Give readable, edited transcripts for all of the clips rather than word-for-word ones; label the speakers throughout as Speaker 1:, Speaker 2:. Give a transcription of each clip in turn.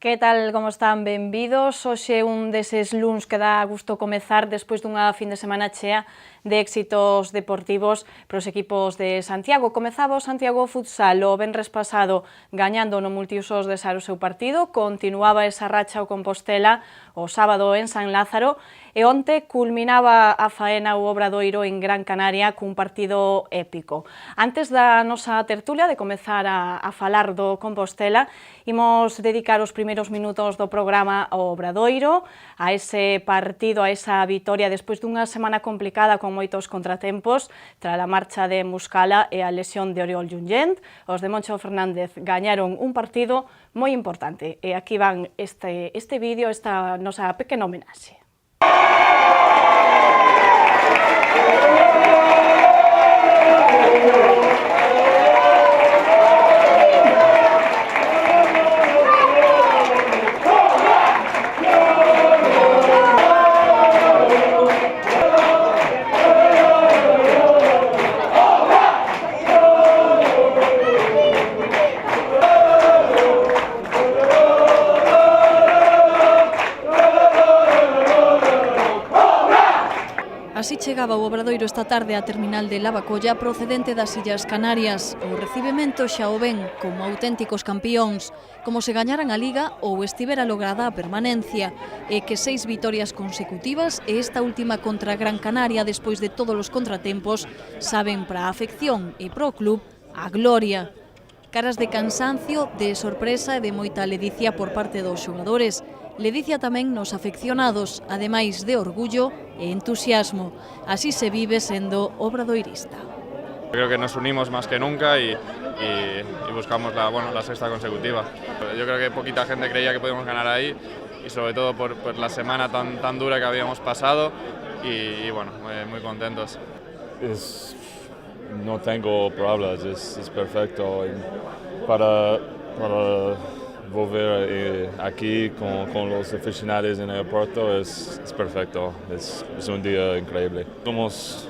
Speaker 1: Que tal, como están? Benvidos. Hoxe un deses luns que dá gusto comezar despois dunha fin de semana chea de éxitos deportivos para os equipos de Santiago. Comezaba o Santiago Futsal o venres pasado gañando no multiusos de Sar o seu partido, continuaba esa racha o Compostela o sábado en San Lázaro e onte culminaba a faena o Obradoiro en Gran Canaria cun partido épico. Antes da nosa tertulia de comezar a falar do Compostela, imos dedicar os primeiros minutos do programa ao Obradoiro, a ese partido, a esa vitoria despois dunha semana complicada con moitos contratempos, tras a marcha de Muscala e a lesión de Oriol Junyent. Os de Moncho Fernández gañaron un partido moi importante e aquí van este vídeo, esta nosa pequena homenaxe.
Speaker 2: Así chegaba o Obradoiro esta tarde á terminal de Lavacolla procedente das Illas Canarias. O recibimento xa o ven como auténticos campións, como se gañaran a Liga ou estivera lograda a permanencia, e que 6 vitorias consecutivas e esta última contra Gran Canaria despois de todos os contratempos saben para a afección e pro club a gloria. Caras de cansancio, de sorpresa e de moita ledicia por parte dos xogadores. Ledicia tamén nos afeccionados, ademais de orgullo e entusiasmo. Así se vive sendo obradoirista.
Speaker 3: Creo que nos unimos más que nunca y buscamos la sexta consecutiva. Yo creo que poquita gente creía que podíamos ganar ahí y sobre todo por la semana tan dura que habíamos pasado y bueno, muy contentos.
Speaker 4: No tengo palabras, es perfecto para volver aquí con los aficionados en el aeropuerto es perfecto, es un día increíble. Somos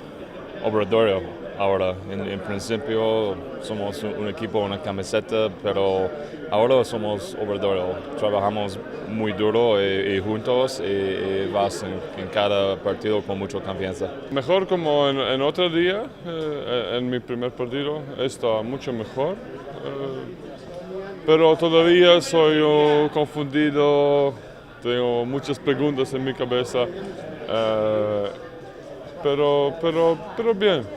Speaker 4: Obradoiro ahora, en principio somos un equipo, una camiseta, pero ahora somos Obradoiro. Trabajamos muy duro y juntos y vas en cada partido con mucha confianza.
Speaker 5: Mejor como en otro día, en mi primer partido, está mucho mejor. Pero todavía soy confundido, tengo muchas preguntas en mi cabeza, pero bien.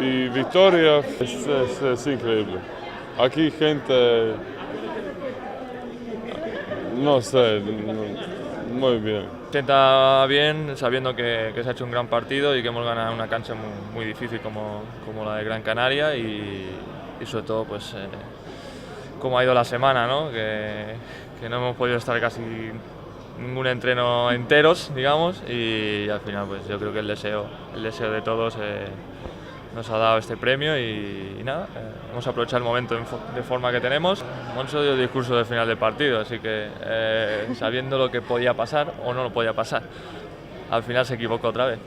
Speaker 5: Y victoria es increíble. Aquí gente, no sé, muy bien.
Speaker 3: Sienta bien sabiendo que se ha hecho un gran partido y que hemos ganado una cancha muy difícil como la de Gran Canaria y sobre todo pues cómo ha ido la semana, ¿no? Que no hemos podido estar casi ningún entreno enteros, digamos, y al final pues yo creo que el deseo de todos nos ha dado este premio y nada, hemos aprovechado el momento de forma que tenemos. Moncho dio el discurso de final del partido, así que sabiendo lo que podía pasar o no lo podía pasar, al final se equivocó otra vez.